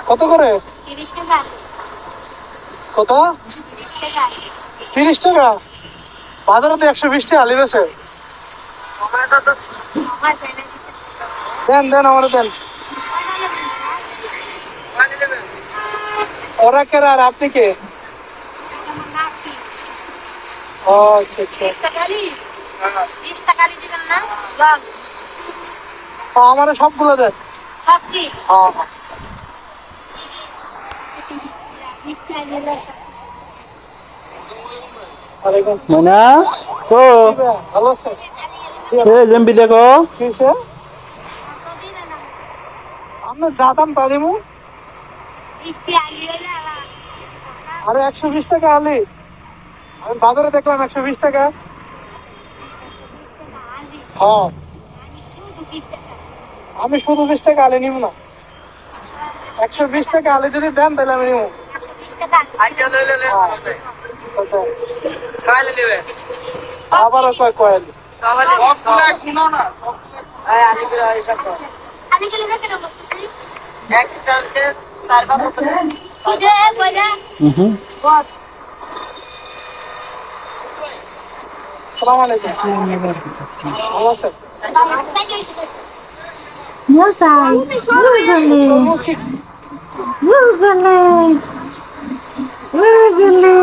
কত করে? 30 টাকা। কত? 30 টাকা। 30 টাকা? বাজারে তো 120 টাকা আলি বেছে। দেন দেন, আমার দেন। ওরা কেরা আর আপনি কে? ও আচ্ছা আচ্ছা। আমার সবগুলো দেন। সব কি? হ্যাঁ হ্যাঁ। ওয়ালাইকুম আসসালাম। ময়না তো জি ভাইয়া, ভালো আছেন? এ জেম্বি দেখো কি হয়েছে? আমরা যা দাম তা দেবো। আরে 120 টাকা আলি, আমি বাজারে দেখলাম 120 টাকা। হ্যাঁ, আমি শুধু 20 টাকা আলি নিব না, 120 টাকা আলি যদি দেন তাহলে আমি নিব। আবারও কয় কয় আলি। সালাম আলাইকুম, ভালো আছেন? No sai, Google, তরমুজ কি? Google, Google, Google.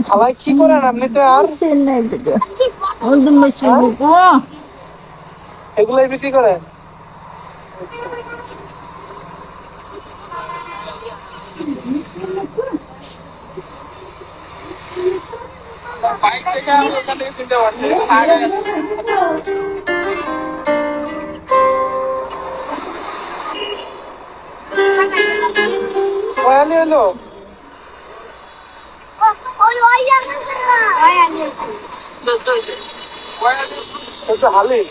খালাই কি করেন আপনিতে আর? Sen ne dedi? Oldu mu şimdi bu? এগুলাই বিক্রি করেন? বাইক থেকে আমি ওখান থেকে চিনতে পারছি। কয়ালি এলো? একটু হালি।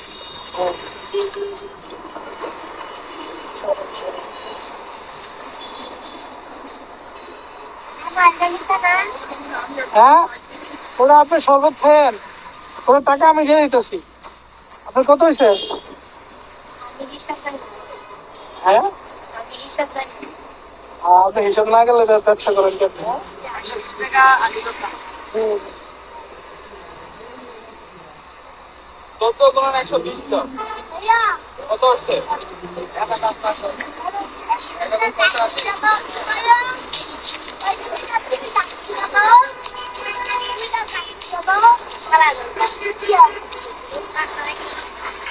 হ্যাঁ, ওরা আপনি শরবত খায়েন, ওরা টাকা আমি দিয়ে দিতেছি। আপনার কত হয়েছে? হ্যাঁ, আপনি হিসাব না গেলে ব্যবসা করেন কেন? হুম। 14 গুণ 120 তো কত হচ্ছে?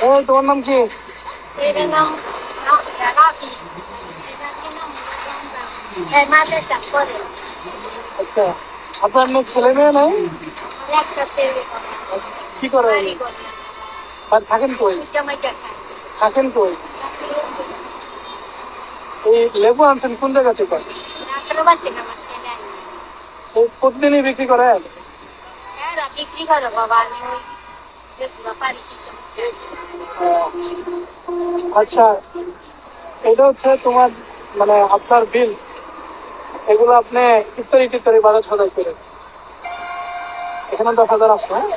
এই তোমার নাম কি? আচ্ছা, আপনার মেয়ে ছেলে মেয়ে নাই? কি করে? আর থাকেন কই? থাকেন কই? এই লেবু আনছেন কোন জায়গা থেকে? এই প্রতিদিনই বিক্রি করেন? বিক্রি করো বাবা, আমি পারি কিছু। আচ্ছা, এটা হচ্ছে তোমার মানে আপনার বিল, এগুলো আপনি ইত্যাদি টিত্যাদি বাজার সদাই করে এখানে 10,000 আছে। হ্যাঁ,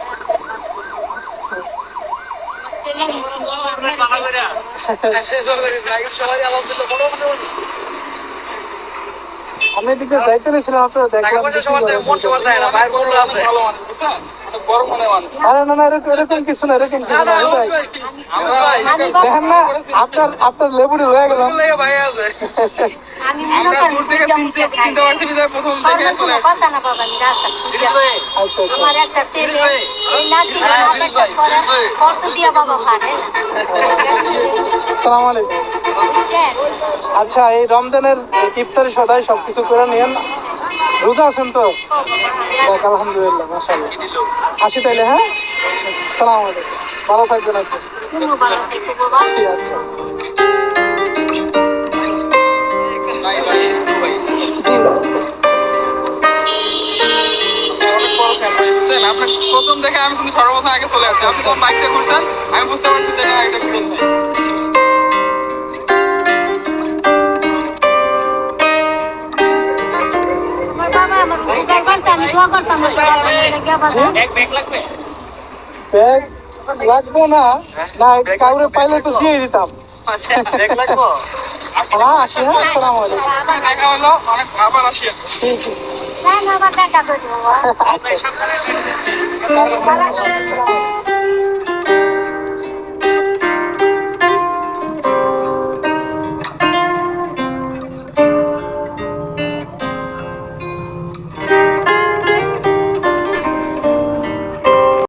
আমি এদিকে যাইতে নিয়েছিলাম, আপনারা দেখলাম। আরে না না, এরকম এরকম কিছু না, এরকম কিছু না ভাই। দেখেন না, আপনার আপনার লেবুটি হয়ে গেলাম। আমি মনে করি কথা না বাবা, আমি রাস্তা আচ্ছা আচ্ছা। আমার একটা ছেলে এই নাতি খরচ দিয়া বাবা পারে। আসসালামু আলাইকুম। আচ্ছা, এই রমজানের ইফতারি সদাই সবকিছু করে নিয়েন। রোজা আছেন তো? দেখ আলহামদুলিল্লাহ, মাশাআল্লাহ। আসি তাইলে। হ্যাঁ, আসসালামু আলাইকুম, ভালো থাকবেন আপনি। ঠিক আছে। আপনার প্রথম দেখে আমি কিন্তু সর্বপ্রথম আগে চলে আসছি। আপনি যখন বাইকটা ঘুরছেন আমি বুঝতে পারছি যে না, এটা ফিরোজ ভাই। ব্যাগ লাগবো না, না কাউরে পাইলে তো দিয়ে দিতাম। হ্যাঁ আসি, হ্যাঁ আসসালামু আলাইকুম। ঠিক আছে। না না, আবার দেখা করবো। আচ্ছা।